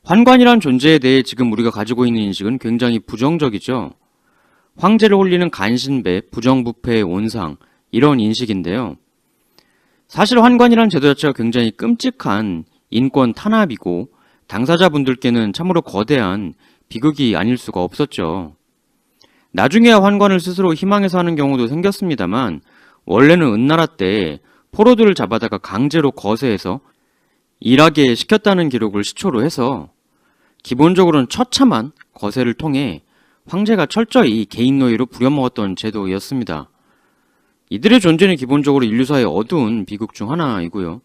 환관이란 존재에 대해 지금 우리가 가지고 있는 인식은 굉장히 부정적이죠. 황제를 홀리는 간신배, 부정부패의 온상, 이런 인식인데요. 사실 환관이란 제도 자체가 굉장히 끔찍한 인권 탄압이고 당사자분들께는 참으로 거대한 비극이 아닐 수가 없었죠. 나중에야 환관을 스스로 희망해서 하는 경우도 생겼습니다만 원래는 은나라 때 포로들을 잡아다가 강제로 거세해서 일하게 시켰다는 기록을 시초로 해서 기본적으로는 처참한 거세를 통해 황제가 철저히 개인 노예로 부려먹었던 제도였습니다. 이들의 존재는 기본적으로 인류사의 어두운 비극 중 하나이고요.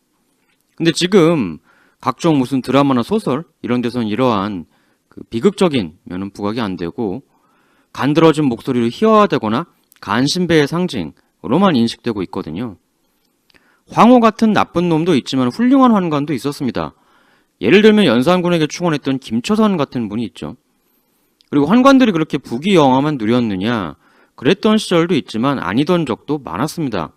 근데 지금 각종 무슨 드라마나 소설 이런 데선 이러한 비극적인 면은 부각이 안 되고 간드러진 목소리로 희화화되거나 간신배의 상징으로만 인식되고 있거든요. 황후 같은 나쁜 놈도 있지만 훌륭한 환관도 있었습니다. 예를 들면 연산군에게 충원했던 김초선 같은 분이 있죠. 그리고 환관들이 그렇게 부귀영화만 누렸느냐, 그랬던 시절도 있지만 아니던 적도 많았습니다.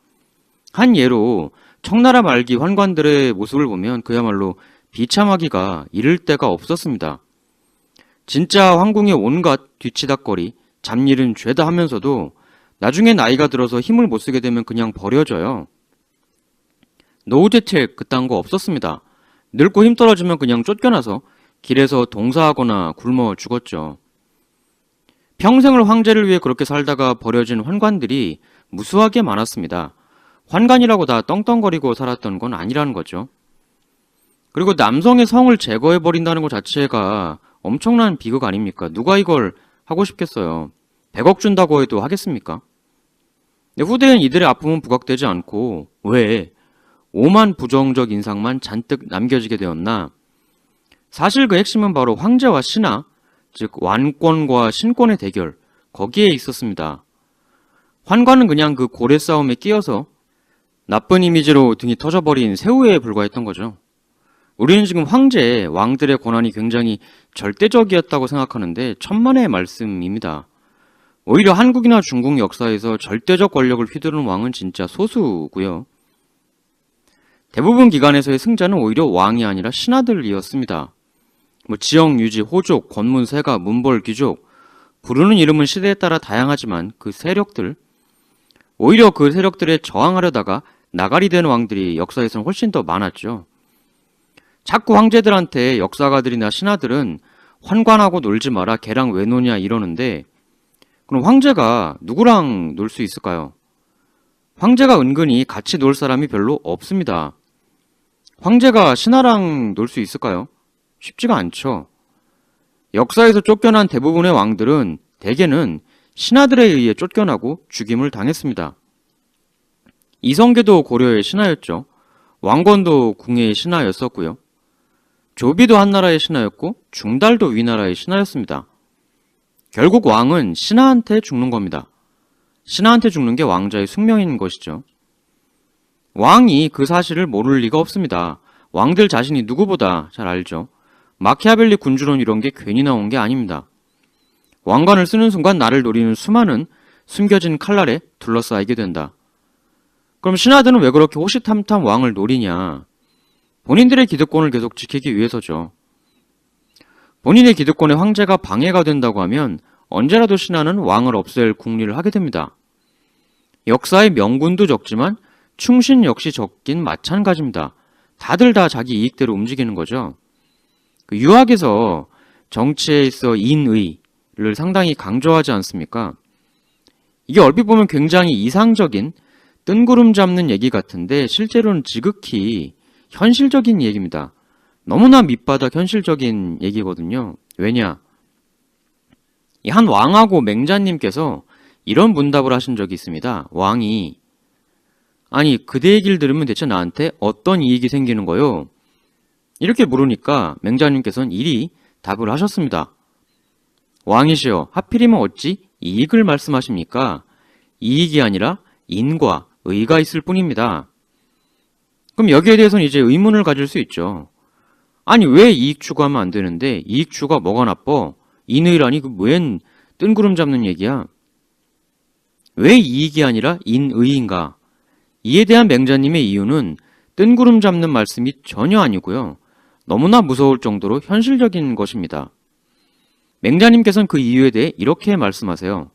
한 예로 청나라 말기 환관들의 모습을 보면 그야말로 비참하기가 이를 데가 없었습니다. 진짜 황궁의 온갖 뒤치다거리, 잡일은 죄다 하면서도 나중에 나이가 들어서 힘을 못 쓰게 되면 그냥 버려져요. 노후 대책 그딴 거 없었습니다. 늙고 힘 떨어지면 그냥 쫓겨나서 길에서 동사하거나 굶어 죽었죠. 평생을 황제를 위해 그렇게 살다가 버려진 환관들이 무수하게 많았습니다. 환관이라고 다 떵떵거리고 살았던 건 아니라는 거죠. 그리고 남성의 성을 제거해버린다는 것 자체가 엄청난 비극 아닙니까? 누가 이걸 하고 싶겠어요. 100억 준다고 해도 하겠습니까? 근데 후대엔 이들의 아픔은 부각되지 않고 왜 오만 부정적 인상만 잔뜩 남겨지게 되었나? 사실 그 핵심은 바로 황제와 신하, 즉 완권과 신권의 대결, 거기에 있었습니다. 환관은 그냥 그 고래 싸움에 끼어서 나쁜 이미지로 등이 터져버린 새우에 불과했던 거죠. 우리는 지금 황제, 왕들의 권한이 굉장히 절대적이었다고 생각하는데 천만의 말씀입니다. 오히려 한국이나 중국 역사에서 절대적 권력을 휘두르는 왕은 진짜 소수고요. 대부분 기관에서의 승자는 오히려 왕이 아니라 신하들이었습니다. 지역, 유지, 호족, 권문, 세가, 문벌, 귀족, 부르는 이름은 시대에 따라 다양하지만 그 세력들, 오히려 그 세력들에 저항하려다가 나가리 된 왕들이 역사에서는 훨씬 더 많았죠. 자꾸 황제들한테 역사가들이나 신하들은 환관하고 놀지 마라, 걔랑 왜 노냐 이러는데 그럼 황제가 누구랑 놀 수 있을까요? 황제가 은근히 같이 놀 사람이 별로 없습니다. 황제가 신하랑 놀 수 있을까요? 쉽지가 않죠. 역사에서 쫓겨난 대부분의 왕들은 대개는 신하들에 의해 쫓겨나고 죽임을 당했습니다. 이성계도 고려의 신하였죠. 왕건도 궁예의 신하였었고요. 조비도 한나라의 신하였고 중달도 위나라의 신하였습니다. 결국 왕은 신하한테 죽는 겁니다. 신하한테 죽는 게 왕자의 숙명인 것이죠. 왕이 그 사실을 모를 리가 없습니다. 왕들 자신이 누구보다 잘 알죠. 마키아벨리 군주론 이런 게 괜히 나온 게 아닙니다. 왕관을 쓰는 순간 나를 노리는 수많은 숨겨진 칼날에 둘러싸이게 된다. 그럼 신하들은 왜 그렇게 호시탐탐 왕을 노리냐? 본인들의 기득권을 계속 지키기 위해서죠. 본인의 기득권에 황제가 방해가 된다고 하면 언제라도 신하는 왕을 없앨 궁리를 하게 됩니다. 역사의 명군도 적지만 충신 역시 적긴 마찬가지입니다. 다들 다 자기 이익대로 움직이는 거죠. 유학에서 정치에 있어 인의를 상당히 강조하지 않습니까? 이게 얼핏 보면 굉장히 이상적인 뜬구름 잡는 얘기 같은데 실제로는 지극히 현실적인 얘기입니다. 너무나 밑바닥 현실적인 얘기거든요. 왜냐? 이 한 왕하고 맹자님께서 이런 문답을 하신 적이 있습니다. 왕이 아니 그대 얘기를 들으면 대체 나한테 어떤 이익이 생기는 거요? 이렇게 물으니까 맹자님께서는 이리 답을 하셨습니다. 왕이시여 하필이면 어찌 이익을 말씀하십니까? 이익이 아니라 인과 의가 있을 뿐입니다. 그럼 여기에 대해서는 이제 의문을 가질 수 있죠. 아니 왜 이익 추구하면 안 되는데 이익 추구가 뭐가 나빠? 인의라니 그 웬 뜬구름 잡는 얘기야? 왜 이익이 아니라 인의인가? 이에 대한 맹자님의 이유는 뜬구름 잡는 말씀이 전혀 아니고요. 너무나 무서울 정도로 현실적인 것입니다. 맹자님께서는 그 이유에 대해 이렇게 말씀하세요.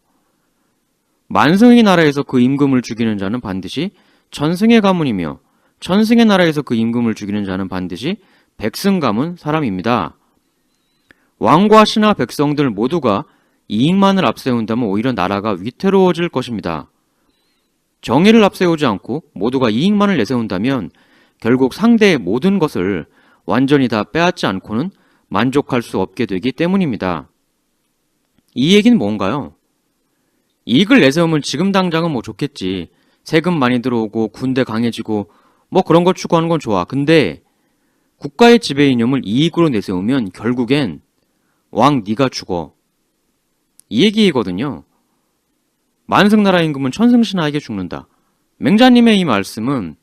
만승의 나라에서 그 임금을 죽이는 자는 반드시 천승의 가문이며 천승의 나라에서 그 임금을 죽이는 자는 반드시 백승 가문 사람입니다. 왕과 신하 백성들 모두가 이익만을 앞세운다면 오히려 나라가 위태로워질 것입니다. 정의를 앞세우지 않고 모두가 이익만을 내세운다면 결국 상대의 모든 것을 완전히 다 빼앗지 않고는 만족할 수 없게 되기 때문입니다. 이 얘기는 뭔가요? 이익을 내세우면 지금 당장은 뭐 좋겠지. 세금 많이 들어오고 군대 강해지고 뭐 그런 거 추구하는 건 좋아. 근데 국가의 지배 이념을 이익으로 내세우면 결국엔 왕 네가 죽어. 이 얘기거든요. 만승나라 임금은 천승신하에게 죽는다. 맹자님의 이 말씀은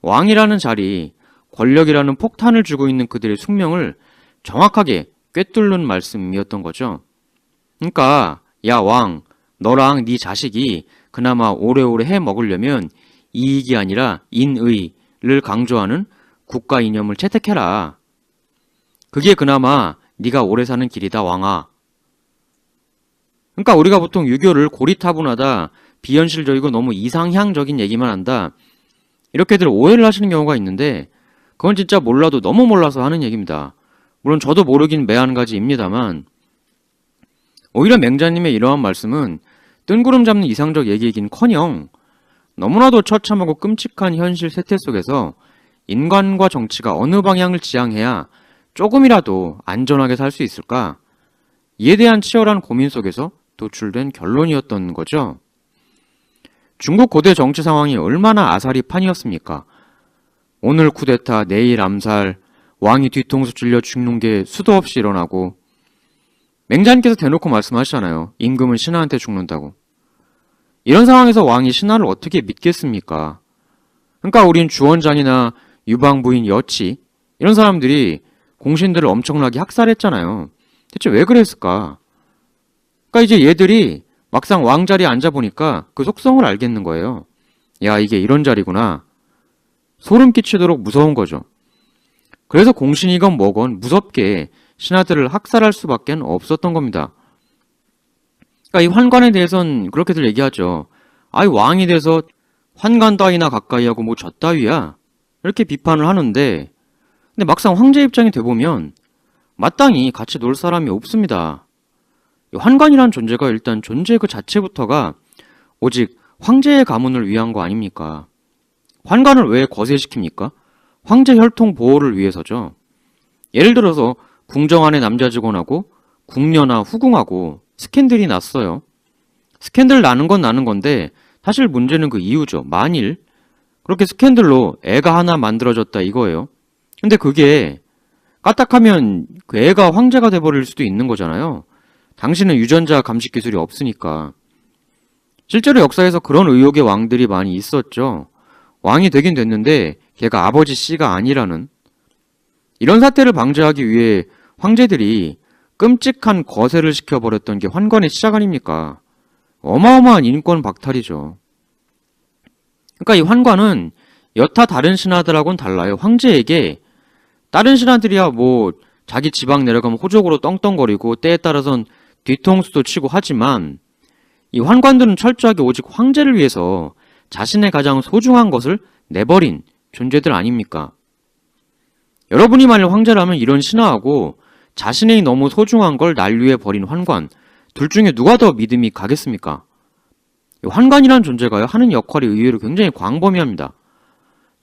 왕이라는 자리, 권력이라는 폭탄을 쥐고 있는 그들의 숙명을 정확하게 꿰뚫는 말씀이었던 거죠. 그러니까 야 왕, 너랑 네 자식이 그나마 오래오래 해 먹으려면 이익이 아니라 인의를 강조하는 국가 이념을 채택해라. 그게 그나마 네가 오래 사는 길이다 왕아. 그러니까 우리가 보통 유교를 고리타분하다, 비현실적이고 너무 이상향적인 얘기만 한다, 이렇게들 오해를 하시는 경우가 있는데 그건 진짜 몰라도 너무 몰라서 하는 얘기입니다. 물론 저도 모르긴 매한가지입니다만 오히려 맹자님의 이러한 말씀은 뜬구름 잡는 이상적 얘기이긴커녕 너무나도 처참하고 끔찍한 현실 세태 속에서 인간과 정치가 어느 방향을 지향해야 조금이라도 안전하게 살 수 있을까? 이에 대한 치열한 고민 속에서 도출된 결론이었던 거죠. 중국 고대 정치 상황이 얼마나 아사리판이었습니까? 오늘 쿠데타, 내일 암살, 왕이 뒤통수 찔려 죽는 게 수도 없이 일어나고 맹자님께서 대놓고 말씀하시잖아요. 임금은 신하한테 죽는다고. 이런 상황에서 왕이 신하를 어떻게 믿겠습니까? 그러니까 우린 주원장이나 유방부인 여치 이런 사람들이 공신들을 엄청나게 학살했잖아요. 대체 왜 그랬을까? 그러니까 이제 얘들이 막상 왕 자리에 앉아보니까 그 속성을 알겠는 거예요. 야, 이게 이런 자리구나. 소름 끼치도록 무서운 거죠. 그래서 공신이건 뭐건 무섭게 신하들을 학살할 수밖에 없었던 겁니다. 그러니까 이 환관에 대해서는 그렇게들 얘기하죠. 아이 왕이 돼서 환관 따위나 가까이 하고 뭐 저 따위야. 이렇게 비판을 하는데 근데 막상 황제 입장이 돼보면 마땅히 같이 놀 사람이 없습니다. 환관이란 존재가 일단 존재 그 자체부터가 오직 황제의 가문을 위한 거 아닙니까? 환관을 왜 거세시킵니까? 황제 혈통 보호를 위해서죠. 예를 들어서 궁정 안에 남자 직원하고 궁녀나 후궁하고 스캔들이 났어요. 스캔들 나는 건 나는 건데 사실 문제는 그 이유죠. 만일 그렇게 스캔들로 애가 하나 만들어졌다 이거예요. 근데 그게 까딱하면 그 애가 황제가 돼버릴 수도 있는 거잖아요. 당신은 유전자 감식 기술이 없으니까. 실제로 역사에서 그런 의혹의 왕들이 많이 있었죠. 왕이 되긴 됐는데 걔가 아버지 씨가 아니라는. 이런 사태를 방지하기 위해 황제들이 끔찍한 거세를 시켜버렸던 게 환관의 시작 아닙니까? 어마어마한 인권 박탈이죠. 그러니까 이 환관은 여타 다른 신하들하고는 달라요. 황제에게 다른 신하들이야 뭐 자기 지방 내려가면 호족으로 떵떵거리고 때에 따라선 뒤통수도 치고 하지만 이 환관들은 철저하게 오직 황제를 위해서 자신의 가장 소중한 것을 내버린 존재들 아닙니까? 여러분이 만일 황제라면 이런 신하하고 자신의 너무 소중한 걸 난류에 버린 환관 둘 중에 누가 더 믿음이 가겠습니까? 환관이라는 존재가요 하는 역할이 의외로 굉장히 광범위합니다.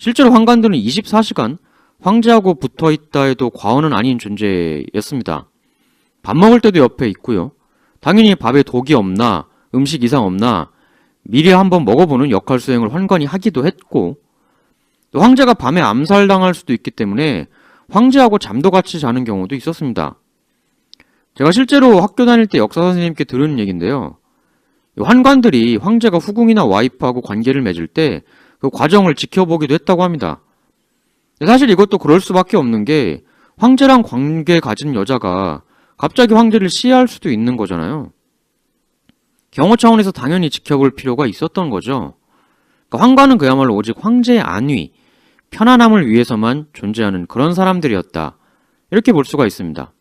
실제로 환관들은 24시간 황제하고 붙어있다 해도 과언은 아닌 존재였습니다. 밥 먹을 때도 옆에 있고요. 당연히 밥에 독이 없나 음식 이상 없나 미리 한번 먹어보는 역할 수행을 환관이 하기도 했고 또 황제가 밤에 암살당할 수도 있기 때문에 황제하고 잠도 같이 자는 경우도 있었습니다. 제가 실제로 학교 다닐 때 역사 선생님께 들은 얘기인데요. 환관들이 황제가 후궁이나 와이프하고 관계를 맺을 때 그 과정을 지켜보기도 했다고 합니다. 사실 이것도 그럴 수밖에 없는 게 황제랑 관계 가진 여자가 갑자기 황제를 시해할 수도 있는 거잖아요. 경호 차원에서 당연히 지켜볼 필요가 있었던 거죠. 그러니까 환관은 그야말로 오직 황제의 안위, 편안함을 위해서만 존재하는 그런 사람들이었다. 이렇게 볼 수가 있습니다.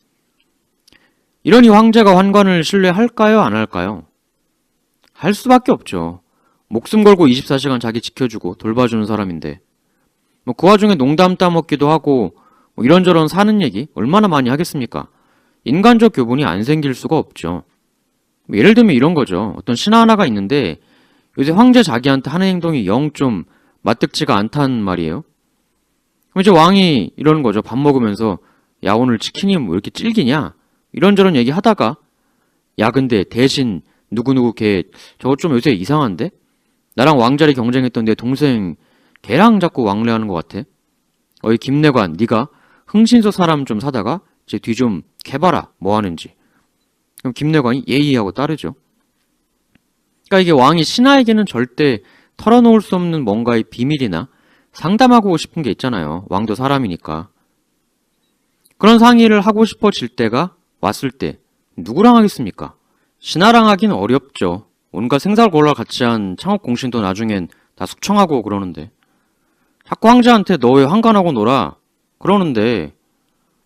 이러니 황제가 환관을 신뢰할까요? 안 할까요? 할 수밖에 없죠. 목숨 걸고 24시간 자기 지켜주고 돌봐주는 사람인데 그 와중에 농담 따먹기도 하고 이런저런 사는 얘기 얼마나 많이 하겠습니까? 인간적 교분이 안 생길 수가 없죠. 예를 들면 이런 거죠. 어떤 신하 하나가 있는데 요새 황제 자기한테 하는 행동이 영 좀 맞득지가 않단 말이에요. 그럼 이제 왕이 이러는 거죠. 밥 먹으면서 야 오늘 치킨이 뭐 이렇게 질기냐? 이런저런 얘기 하다가 야 근데 대신 누구누구 걔 저거 좀 요새 이상한데? 나랑 왕자리 경쟁했던 내 동생 걔랑 자꾸 왕래하는 것 같아. 어이 김내관 네가 흥신소 사람 좀 사다가 제 뒤 좀 캐봐라 뭐 하는지. 그럼 김내관이 예의하고 따르죠. 그러니까 이게 왕이 신하에게는 절대 털어놓을 수 없는 뭔가의 비밀이나 상담하고 싶은 게 있잖아요. 왕도 사람이니까. 그런 상의를 하고 싶어질 때가 왔을 때 누구랑 하겠습니까? 신하랑 하긴 어렵죠. 온갖 생살골라 같이 한 창업공신도 나중엔 다 숙청하고 그러는데 자꾸 황제한테 너 왜 환관하고 놀아? 그러는데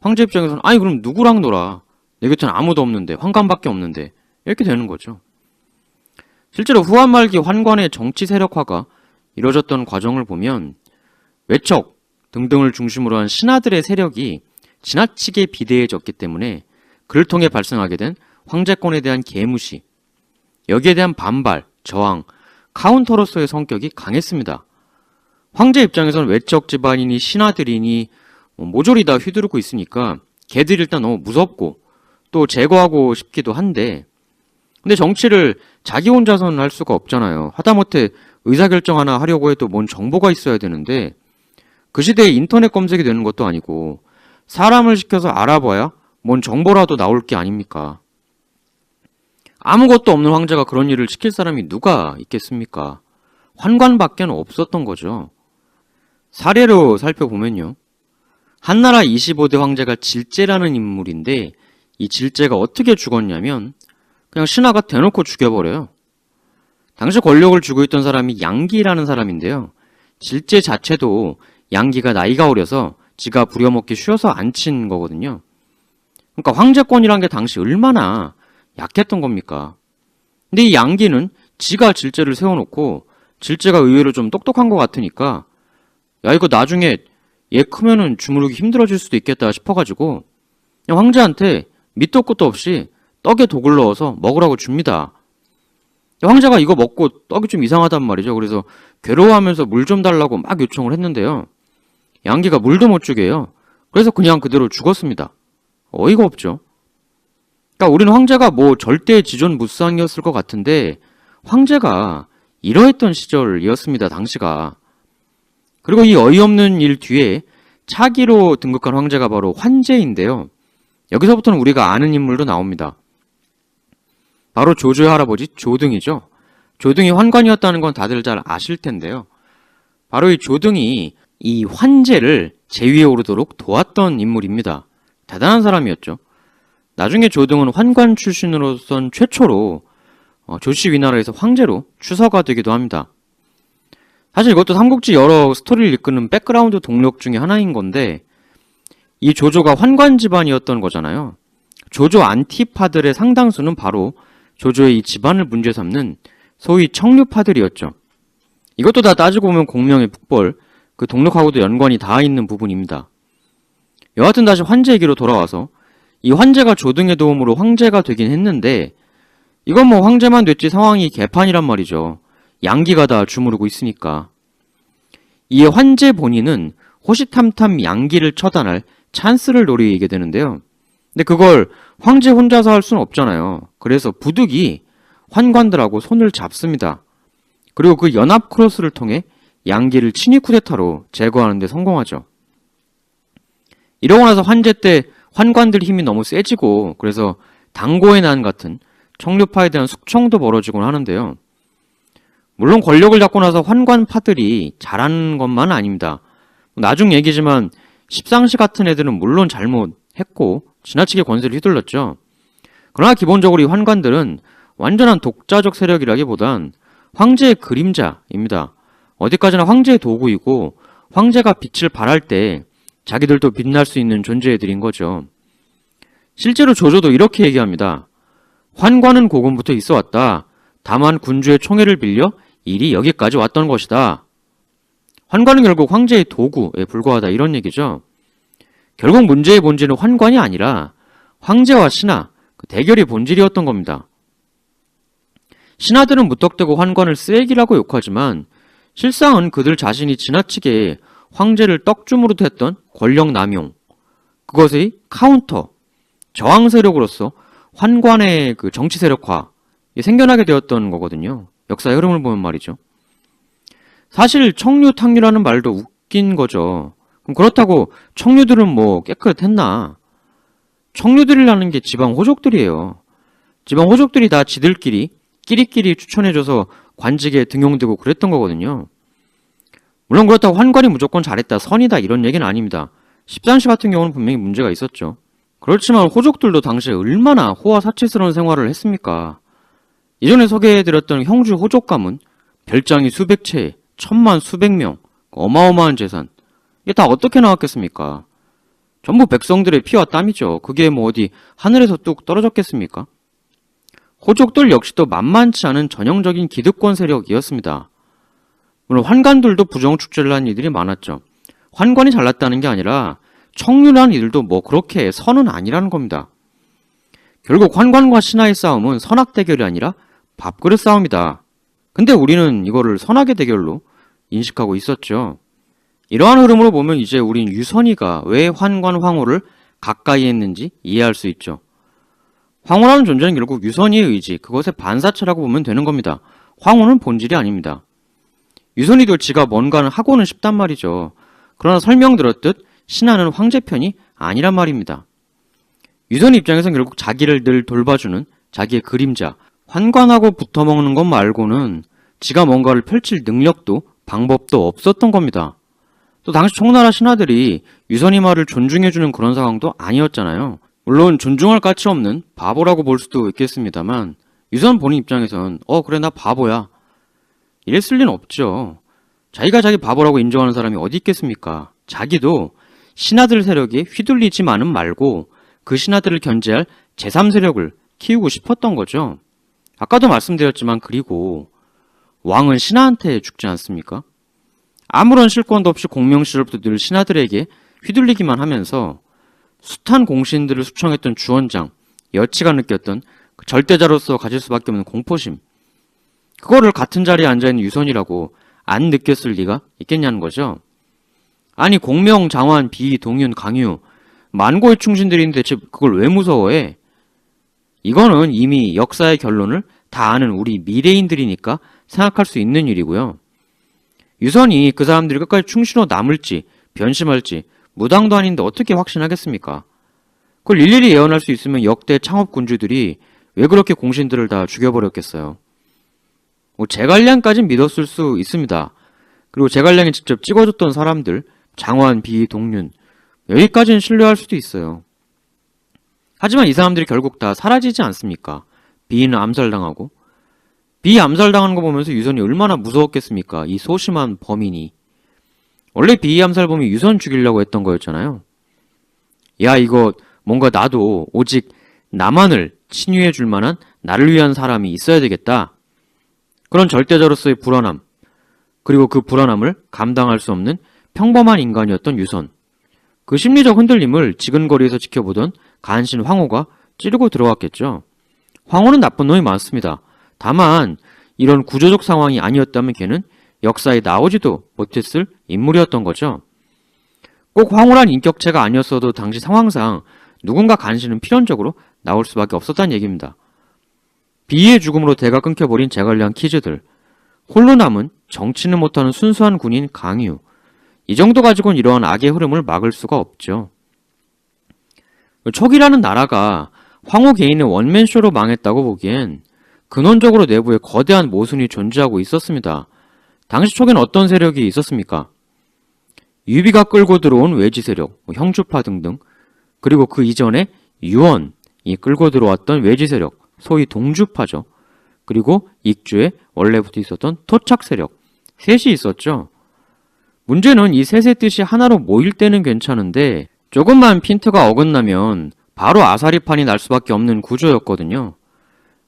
황제 입장에서는 아니 그럼 누구랑 놀아? 내 곁엔 아무도 없는데 환관밖에 없는데 이렇게 되는 거죠. 실제로 후한 말기 환관의 정치 세력화가 이루어졌던 과정을 보면 외척 등등을 중심으로 한 신하들의 세력이 지나치게 비대해졌기 때문에 그를 통해 발생하게 된 황제권에 대한 계무시, 여기에 대한 반발, 저항, 카운터로서의 성격이 강했습니다. 황제 입장에서는 외척 집안이니 신하들이니 모조리 다 휘두르고 있으니까 걔들이 일단 너무 무섭고 또 제거하고 싶기도 한데 근데 정치를 자기 혼자서는 할 수가 없잖아요. 하다못해 의사결정 하나 하려고 해도 뭔 정보가 있어야 되는데 그 시대에 인터넷 검색이 되는 것도 아니고 사람을 시켜서 알아봐야 뭔 정보라도 나올 게 아닙니까? 아무것도 없는 황제가 그런 일을 시킬 사람이 누가 있겠습니까? 환관밖에 없었던 거죠. 사례로 살펴보면요. 한나라 25대 황제가 질제라는 인물인데 이 질제가 어떻게 죽었냐면 그냥 신하가 대놓고 죽여버려요. 당시 권력을 쥐고 있던 사람이 양기라는 사람인데요. 질제 자체도 양기가 나이가 어려서 지가 부려먹기 쉬워서 안 친 거거든요. 그러니까 황제권이란 게 당시 얼마나 약했던 겁니까? 근데 이 양기는 지가 질제를 세워놓고 질제가 의외로 좀 똑똑한 것 같으니까 야 이거 나중에 얘 크면은 주무르기 힘들어질 수도 있겠다 싶어가지고 그냥 황제한테 밑도 끝도 없이 떡에 독을 넣어서 먹으라고 줍니다. 황제가 이거 먹고 떡이 좀 이상하단 말이죠. 그래서 괴로워하면서 물 좀 달라고 막 요청을 했는데요. 양기가 물도 못 주게 해요. 그래서 그냥 그대로 죽었습니다. 어이가 없죠. 그러니까 우리는 황제가 뭐 절대 지존무쌍이었을 것 같은데 황제가 이러했던 시절이었습니다. 당시가. 그리고 이 어이없는 일 뒤에 차기로 등극한 황제가 바로 환제인데요. 여기서부터는 우리가 아는 인물도 나옵니다. 바로 조조의 할아버지 조등이죠. 조등이 환관이었다는 건 다들 잘 아실 텐데요. 바로 이 조등이 이 환제를 제위에 오르도록 도왔던 인물입니다. 대단한 사람이었죠. 나중에 조등은 환관 출신으로선 최초로 조씨 위나라에서 황제로 추서가 되기도 합니다. 사실 이것도 삼국지 여러 스토리를 이끄는 백그라운드 동력 중에 하나인 건데 이 조조가 환관 집안이었던 거잖아요. 조조 안티파들의 상당수는 바로 조조의 이 집안을 문제 삼는 소위 청류파들이었죠. 이것도 다 따지고 보면 공명의 북벌, 그 동력하고도 연관이 닿아 있는 부분입니다. 여하튼 다시 환제 얘기로 돌아와서 이 환제가 조등의 도움으로 황제가 되긴 했는데 이건 뭐 황제만 됐지 상황이 개판이란 말이죠. 양기가 다 주무르고 있으니까. 이에 환제 본인은 호시탐탐 양기를 처단할 찬스를 노리게 되는데요. 근데 그걸 황제 혼자서 할 수는 없잖아요. 그래서 부득이 환관들하고 손을 잡습니다. 그리고 그 연합 크로스를 통해 양기를 친위 쿠데타로 제거하는 데 성공하죠. 이러고 나서 환제 때 환관들 힘이 너무 세지고 그래서 당고의 난 같은 청류파에 대한 숙청도 벌어지곤 하는데요. 물론 권력을 잡고 나서 환관파들이 잘하는 것만은 아닙니다. 나중 얘기지만 십상시 같은 애들은 물론 잘못했고 지나치게 권세를 휘둘렀죠. 그러나 기본적으로 이 환관들은 완전한 독자적 세력이라기보단 황제의 그림자입니다. 어디까지나 황제의 도구이고 황제가 빛을 발할 때 자기들도 빛날 수 있는 존재들인 거죠. 실제로 조조도 이렇게 얘기합니다. 환관은 고금부터 있어 왔다. 다만 군주의 총애를 빌려 일이 여기까지 왔던 것이다. 환관은 결국 황제의 도구에 불과하다 이런 얘기죠. 결국 문제의 본질은 환관이 아니라 황제와 신하, 그 대결이 본질이었던 겁니다. 신하들은 무턱대고 환관을 쓰레기라고 욕하지만 실상은 그들 자신이 지나치게 황제를 떡주무릇 했던 권력 남용, 그것의 카운터, 저항 세력으로서 환관의 그 정치 세력화에 생겨나게 되었던 거거든요. 역사의 흐름을 보면 말이죠. 사실 청류, 탕류라는 말도 웃긴 거죠. 그럼 그렇다고 청류들은 뭐 깨끗했나? 청류들이라는 게 지방 호족들이에요. 지방 호족들이 다 지들끼리 끼리끼리 추천해줘서 관직에 등용되고 그랬던 거거든요. 물론 그렇다고 환관이 무조건 잘했다, 선이다 이런 얘기는 아닙니다. 십산시 같은 경우는 분명히 문제가 있었죠. 그렇지만 호족들도 당시에 얼마나 호화사치스러운 생활을 했습니까? 예전에 소개해드렸던 형주 호족가문, 별장이 수백 채, 천만 수백 명, 어마어마한 재산, 이게 다 어떻게 나왔겠습니까? 전부 백성들의 피와 땀이죠. 그게 뭐 어디 하늘에서 뚝 떨어졌겠습니까? 호족들 역시도 만만치 않은 전형적인 기득권 세력이었습니다. 물론 환관들도 부정축제를 한 이들이 많았죠. 환관이 잘났다는 게 아니라 청류라는 이들도 뭐 그렇게 선은 아니라는 겁니다. 결국 환관과 신하의 싸움은 선악 대결이 아니라 밥그릇 싸움이다. 근데 우리는 이거를 선악의 대결로 인식하고 있었죠. 이러한 흐름으로 보면 이제 우린 유선이가 왜 환관 황후를 가까이 했는지 이해할 수 있죠. 황후라는 존재는 결국 유선이의 의지, 그것의 반사체라고 보면 되는 겁니다. 황후는 본질이 아닙니다. 유선이도 지가 뭔가는 하고는 싶단 말이죠. 그러나 설명드렸듯 신하는 황제 편이 아니란 말입니다. 유선이 입장에선 결국 자기를 늘 돌봐주는 자기의 그림자, 환관하고 붙어먹는 것 말고는 지가 뭔가를 펼칠 능력도 방법도 없었던 겁니다. 또 당시 청나라 신하들이 유선이 말을 존중해주는 그런 상황도 아니었잖아요. 물론 존중할 가치 없는 바보라고 볼 수도 있겠습니다만 유선 본인 입장에선 그래 나 바보야 이랬을 리는 없죠. 자기가 자기 바보라고 인정하는 사람이 어디 있겠습니까? 자기도 신하들 세력에 휘둘리지만은 말고 그 신하들을 견제할 제3세력을 키우고 싶었던 거죠. 아까도 말씀드렸지만 그리고 왕은 신하한테 죽지 않습니까? 아무런 실권도 없이 공명 시절부터 늘 신하들에게 휘둘리기만 하면서 숱한 공신들을 수청했던 주원장, 여치가 느꼈던 그 절대자로서 가질 수밖에 없는 공포심, 그거를 같은 자리에 앉아있는 유선이라고 안 느꼈을 리가 있겠냐는 거죠. 아니 공명, 장환, 비, 동윤, 강유 만고의 충신들이 있는데 대체 그걸 왜 무서워해? 이거는 이미 역사의 결론을 다 아는 우리 미래인들이니까 생각할 수 있는 일이고요. 유선이 그 사람들이 끝까지 충신으로 남을지 변심할지 무당도 아닌데 어떻게 확신하겠습니까? 그걸 일일이 예언할 수 있으면 역대 창업군주들이 왜 그렇게 공신들을 다 죽여버렸겠어요. 제갈량까진 믿었을 수 있습니다. 그리고 제갈량이 직접 찍어줬던 사람들, 장환, 비, 동륜 여기까지는 신뢰할 수도 있어요. 하지만 이 사람들이 결국 다 사라지지 않습니까? 비는 암살당하고. 비 암살당하는 거 보면서 유선이 얼마나 무서웠겠습니까? 이 소심한 범인이. 원래 비 암살범이 유선 죽이려고 했던 거였잖아요. 야 이거 뭔가 나도 오직 나만을 친유해 줄 만한 나를 위한 사람이 있어야 되겠다. 그런 절대자로서의 불안함, 그리고 그 불안함을 감당할 수 없는 평범한 인간이었던 유선. 그 심리적 흔들림을 지근거리에서 지켜보던 간신 황후가 찌르고 들어왔겠죠. 황후는 나쁜 놈이 많습니다. 다만 이런 구조적 상황이 아니었다면 걔는 역사에 나오지도 못했을 인물이었던 거죠. 꼭 황후란 인격체가 아니었어도 당시 상황상 누군가 간신은 필연적으로 나올 수밖에 없었다는 얘기입니다. 비의 죽음으로 대가 끊겨버린 제갈량 키즈들, 홀로 남은 정치는 못하는 순수한 군인 강유, 이 정도 가지고는 이러한 악의 흐름을 막을 수가 없죠. 촉이라는 나라가 황후 개인의 원맨쇼로 망했다고 보기엔 근원적으로 내부에 거대한 모순이 존재하고 있었습니다. 당시 촉에는 어떤 세력이 있었습니까? 유비가 끌고 들어온 외지 세력, 형주파 등등, 그리고 그 이전에 유언이 끌고 들어왔던 외지 세력, 소위 동주파죠. 그리고 익주에 원래부터 있었던 토착 세력, 셋이 있었죠. 문제는 이 셋의 뜻이 하나로 모일 때는 괜찮은데 조금만 핀트가 어긋나면 바로 아사리판이 날 수밖에 없는 구조였거든요.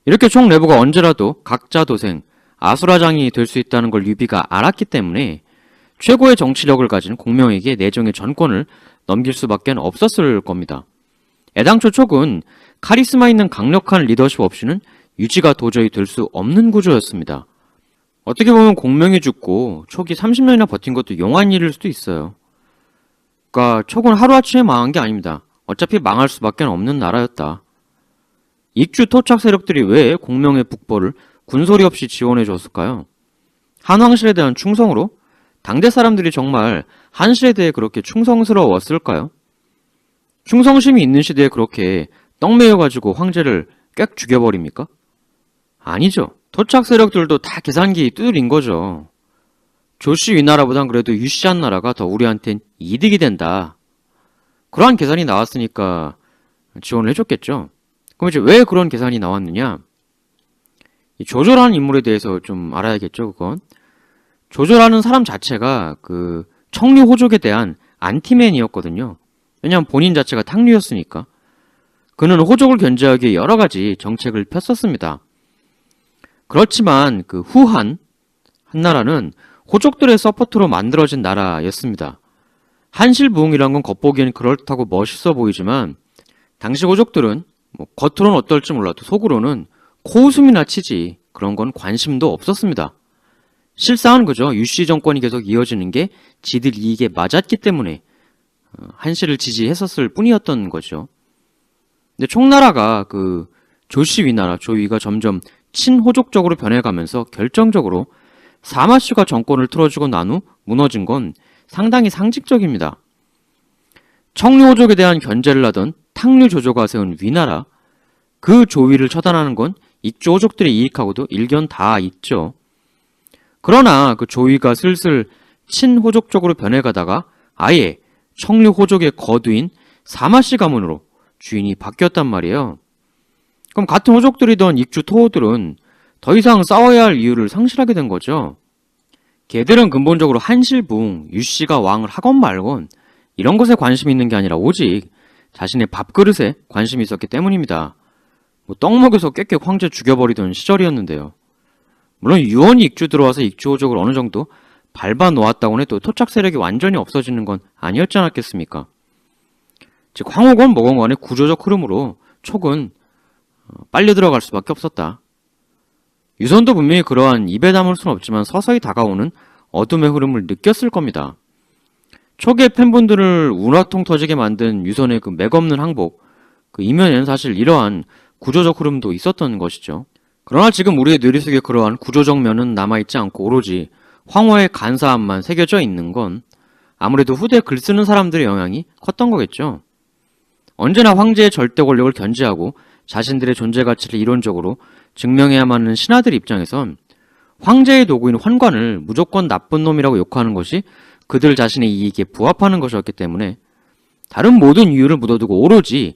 이렇게 총 내부가 언제라도 각자 도생, 아수라장이 될 수 있다는 걸 유비가 알았기 때문에 최고의 정치력을 가진 공명에게 내정의 전권을 넘길 수밖에 없었을 겁니다. 애당초 촉은 카리스마 있는 강력한 리더십 없이는 유지가 도저히 될 수 없는 구조였습니다. 어떻게 보면 공명이 죽고 촉이 30년이나 버틴 것도 용한 일일 수도 있어요. 그러니까 촉은 하루아침에 망한 게 아닙니다. 어차피 망할 수밖에 없는 나라였다. 익주 토착 세력들이 왜 공명의 북벌을 군소리 없이 지원해 줬을까요? 한왕실에 대한 충성으로? 당대 사람들이 정말 한실에 대해 그렇게 충성스러웠을까요? 충성심이 있는 시대에 그렇게 떡매여가지고 황제를 꽥 죽여버립니까? 아니죠. 토착 세력들도 다 계산기 두드린 거죠. 조씨 위나라보단 그래도 유씨한 나라가 더 우리한텐 이득이 된다. 그러한 계산이 나왔으니까 지원을 해줬겠죠. 그럼 이제 왜 그런 계산이 나왔느냐? 이 조조라는 인물에 대해서 좀 알아야겠죠, 그건. 조조라는 사람 자체가 그 청류 호족에 대한 안티맨이었거든요. 왜냐하면 본인 자체가 탕류였으니까. 그는 호족을 견제하기 위해 여러 가지 정책을 폈었습니다. 그렇지만 그 후한 한나라는 호족들의 서포트로 만들어진 나라였습니다. 한실부흥이란 건 겉보기엔 그렇다고 멋있어 보이지만 당시 호족들은 뭐 겉으로는 어떨지 몰라도 속으로는 코웃음이나 치지 그런 건 관심도 없었습니다. 실상은 그죠. 유씨 정권이 계속 이어지는 게 지들 이익에 맞았기 때문에 한실을 지지했었을 뿐이었던 거죠. 근데 총나라가 그 조씨 위나라 조위가 점점 친호족적으로 변해가면서 결정적으로 사마씨가 정권을 틀어주고 난 후 무너진 건 상당히 상징적입니다. 청류호족에 대한 견제를 하던 탕류조조가 세운 위나라, 그 조위를 처단하는 건 익주호족들의 이익하고도 일견 다 있죠. 그러나 그 조위가 슬슬 친호족 쪽으로 변해가다가 아예 청류호족의 거두인 사마씨 가문으로 주인이 바뀌었단 말이에요. 그럼 같은 호족들이던 익주 토호들은 더 이상 싸워야 할 이유를 상실하게 된 거죠. 걔들은 근본적으로 한실부흥, 유씨가 왕을 하건 말건 이런 것에 관심이 있는 게 아니라 오직 자신의 밥그릇에 관심이 있었기 때문입니다. 뭐 떡 먹여서 꽥꽥 황제 죽여버리던 시절이었는데요. 물론 유언이 익주 들어와서 익주호족을 어느 정도 밟아 놓았다고 해도 토착 세력이 완전히 없어지는 건 아니었지 않았겠습니까? 즉 황후건 뭐건 간의 구조적 흐름으로 촉은 빨려 들어갈 수밖에 없었다. 유선도 분명히 그러한 입에 담을 수는 없지만 서서히 다가오는 어둠의 흐름을 느꼈을 겁니다. 촉의 팬분들을 운화통 터지게 만든 유선의 그 맥없는 항복, 그 이면에는 사실 이러한 구조적 흐름도 있었던 것이죠. 그러나 지금 우리의 뇌리 속에 그러한 구조적 면은 남아있지 않고 오로지 황후의 간사함만 새겨져 있는 건 아무래도 후대 글 쓰는 사람들의 영향이 컸던 거겠죠. 언제나 황제의 절대 권력을 견제하고 자신들의 존재 가치를 이론적으로 증명해야만 하는 신하들 입장에선 황제의 도구인 환관을 무조건 나쁜 놈이라고 욕하는 것이 그들 자신의 이익에 부합하는 것이었기 때문에 다른 모든 이유를 묻어두고 오로지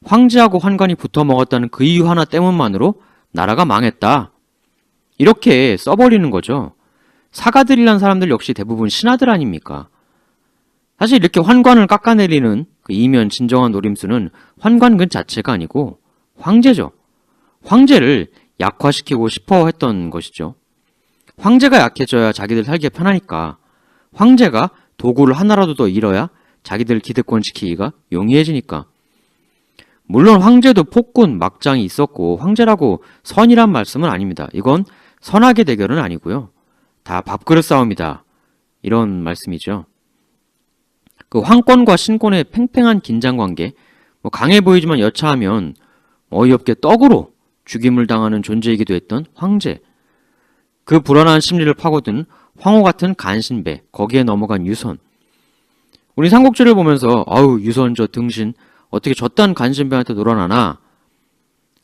황제하고 환관이 붙어먹었다는 그 이유 하나 때문만으로 나라가 망했다. 이렇게 써버리는 거죠. 사가들이란 사람들 역시 대부분 신하들 아닙니까? 사실 이렇게 환관을 깎아내리는 그 이면 진정한 노림수는 환관근 자체가 아니고 황제죠. 황제를 약화시키고 싶어 했던 것이죠. 황제가 약해져야 자기들 살기 편하니까 황제가 도구를 하나라도 더 잃어야 자기들 기득권 지키기가 용이해지니까. 물론 황제도 폭군, 막장이 있었고 황제라고 선이란 말씀은 아닙니다. 이건 선악의 대결은 아니고요. 다 밥그릇 싸움이다. 이런 말씀이죠. 그 황권과 신권의 팽팽한 긴장관계, 강해 보이지만 여차하면 어이없게 떡으로 죽임을 당하는 존재이기도 했던 황제. 그 불안한 심리를 파고든 황후 같은 간신배, 거기에 넘어간 유선. 우리 삼국지를 보면서 아우 유선 저 등신 어떻게 저딴 간신배한테 놀아나나.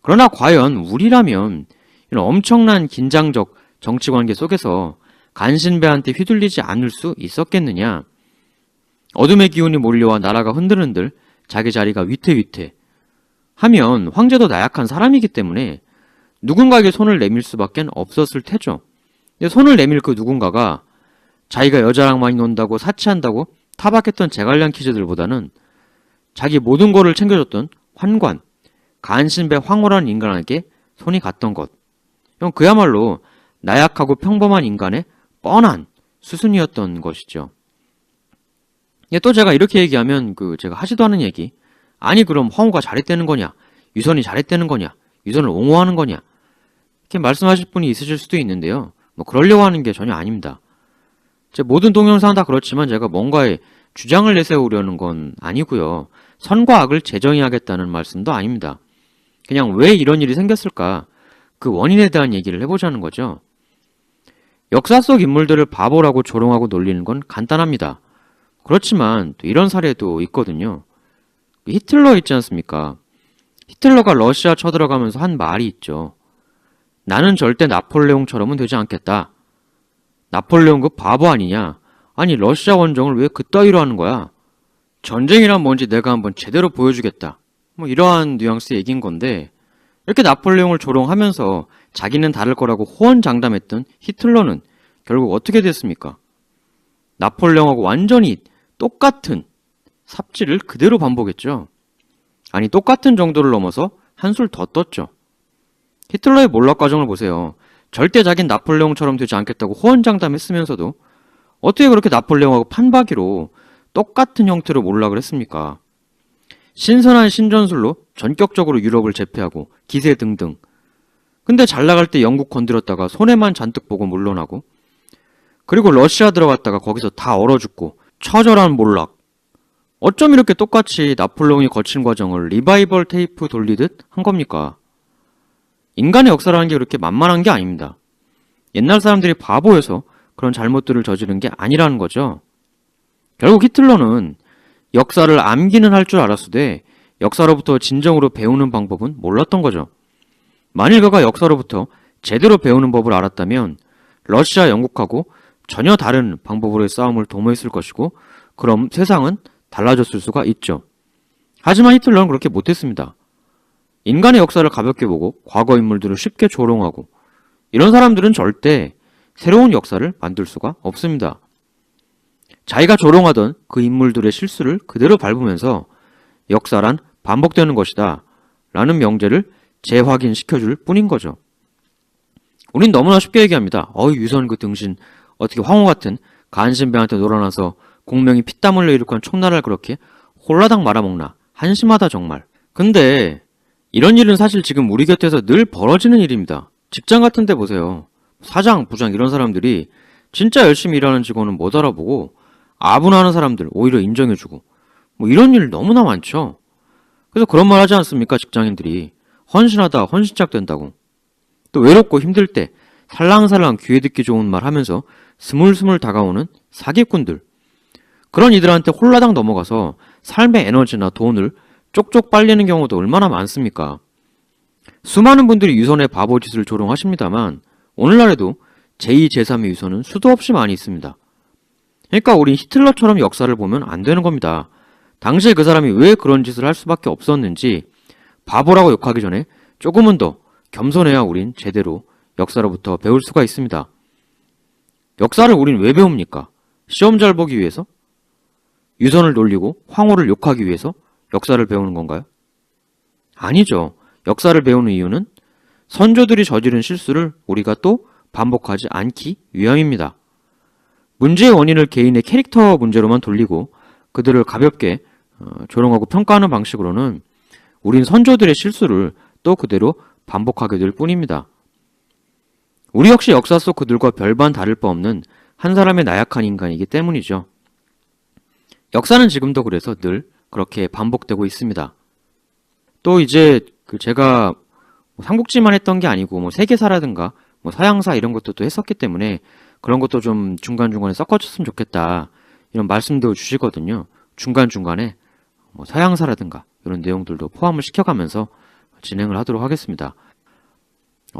그러나 과연 우리라면 이런 엄청난 긴장적 정치관계 속에서 간신배한테 휘둘리지 않을 수 있었겠느냐. 어둠의 기운이 몰려와 나라가 흔들흔들 자기 자리가 위태위태 하면 황제도 나약한 사람이기 때문에 누군가에게 손을 내밀 수밖에 없었을 테죠. 근데 손을 내밀 그 누군가가 자기가 여자랑 많이 논다고 사치한다고 타박했던 제갈량 키즈들보다는 자기 모든 거를 챙겨줬던 환관, 간신배 황홀한 인간에게 손이 갔던 것. 이건 그야말로 나약하고 평범한 인간의 뻔한 수순이었던 것이죠. 또 제가 이렇게 얘기하면 제가 하지도 않은 얘기. 아니 그럼 황후가 잘했다는 거냐? 유선이 잘했다는 거냐? 유선을 옹호하는 거냐? 이렇게 말씀하실 분이 있으실 수도 있는데요. 뭐 그러려고 하는 게 전혀 아닙니다. 제 모든 동영상은 다 그렇지만 제가 뭔가에 주장을 내세우려는 건 아니고요. 선과 악을 재정의하겠다는 말씀도 아닙니다. 그냥 왜 이런 일이 생겼을까? 그 원인에 대한 얘기를 해보자는 거죠. 역사 속 인물들을 바보라고 조롱하고 놀리는 건 간단합니다. 그렇지만 또 이런 사례도 있거든요. 히틀러 있지 않습니까? 히틀러가 러시아 쳐들어가면서 한 말이 있죠. 나는 절대 나폴레옹처럼은 되지 않겠다. 나폴레옹 그 바보 아니냐? 아니 러시아 원정을 왜 그따위로 하는 거야? 전쟁이란 뭔지 내가 한번 제대로 보여주겠다. 뭐 이러한 뉘앙스의 얘기인 건데 이렇게 나폴레옹을 조롱하면서 자기는 다를 거라고 호언장담했던 히틀러는 결국 어떻게 됐습니까? 나폴레옹하고 완전히 똑같은 삽질을 그대로 반복했죠. 아니 똑같은 정도를 넘어서 한술 더 떴죠. 히틀러의 몰락 과정을 보세요. 절대 자긴 나폴레옹처럼 되지 않겠다고 호언장담했으면서도 어떻게 그렇게 나폴레옹하고 판박이로 똑같은 형태로 몰락을 했습니까? 신선한 신전술로 전격적으로 유럽을 제패하고 기세 등등. 근데 잘 나갈 때 영국 건드렸다가 손해만 잔뜩 보고 물러나고 그리고 러시아 들어갔다가 거기서 다 얼어 죽고 처절한 몰락. 어쩜 이렇게 똑같이 나폴레옹이 거친 과정을 리바이벌 테이프 돌리듯 한 겁니까? 인간의 역사라는 게 그렇게 만만한 게 아닙니다. 옛날 사람들이 바보여서 그런 잘못들을 저지른 게 아니라는 거죠. 결국 히틀러는 역사를 암기는 할 줄 알았으되 역사로부터 진정으로 배우는 방법은 몰랐던 거죠. 만일 그가 역사로부터 제대로 배우는 법을 알았다면 러시아, 영국하고 전혀 다른 방법으로의 싸움을 도모했을 것이고 그럼 세상은 달라졌을 수가 있죠. 하지만 히틀러는 그렇게 못했습니다. 인간의 역사를 가볍게 보고 과거 인물들을 쉽게 조롱하고 이런 사람들은 절대 새로운 역사를 만들 수가 없습니다. 자기가 조롱하던 그 인물들의 실수를 그대로 밟으면서 역사란 반복되는 것이다 라는 명제를 재확인시켜줄 뿐인 거죠. 우린 너무나 쉽게 얘기합니다. 유선 그 등신 어떻게 황후 같은 간신배한테 놀아나서 공명이 피땀 흘려 일으킨 총나라를 그렇게 홀라당 말아먹나. 한심하다 정말. 근데 이런 일은 사실 지금 우리 곁에서 늘 벌어지는 일입니다. 직장 같은 데 보세요. 사장, 부장 이런 사람들이 진짜 열심히 일하는 직원은 못 알아보고 아분하는 사람들 오히려 인정해주고 뭐 이런 일 너무나 많죠. 그래서 그런 말 하지 않습니까? 직장인들이 헌신하다 헌신짝 된다고. 또 외롭고 힘들 때 살랑살랑 귀에 듣기 좋은 말 하면서 스물스물 다가오는 사기꾼들. 그런 이들한테 홀라당 넘어가서 삶의 에너지나 돈을 쪽쪽 빨리는 경우도 얼마나 많습니까? 수많은 분들이 유선의 바보짓을 조롱하십니다만 오늘날에도 제2, 제3의 유선은 수도 없이 많이 있습니다. 그러니까 우린 히틀러처럼 역사를 보면 안 되는 겁니다. 당시에 그 사람이 왜 그런 짓을 할 수밖에 없었는지 바보라고 욕하기 전에 조금은 더 겸손해야 우린 제대로 역사로부터 배울 수가 있습니다. 역사를 우린 왜 배웁니까? 시험 잘 보기 위해서? 유선을 놀리고 황후를 욕하기 위해서 역사를 배우는 건가요? 아니죠. 역사를 배우는 이유는 선조들이 저지른 실수를 우리가 또 반복하지 않기 위함입니다. 문제의 원인을 개인의 캐릭터 문제로만 돌리고 그들을 가볍게 조롱하고 평가하는 방식으로는 우린 선조들의 실수를 또 그대로 반복하게 될 뿐입니다. 우리 역시 역사 속 그들과 별반 다를 바 없는 한 사람의 나약한 인간이기 때문이죠. 역사는 지금도 그래서 늘 그렇게 반복되고 있습니다. 또 이제 제가 삼국지만 했던 게 아니고 세계사라든가 서양사 이런 것도 또 했었기 때문에 그런 것도 좀 중간중간에 섞어줬으면 좋겠다 이런 말씀도 주시거든요. 중간중간에 서양사라든가 이런 내용들도 포함을 시켜가면서 진행을 하도록 하겠습니다.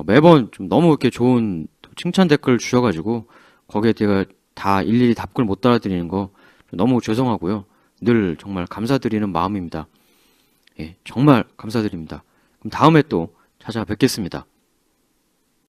매번 좀 너무 이렇게 좋은 칭찬 댓글 주셔가지고 거기에 제가 다 일일이 답글 못 달아드리는 거 너무 죄송하고요. 늘 정말 감사드리는 마음입니다. 예, 정말 감사드립니다. 그럼 다음에 또 찾아뵙겠습니다.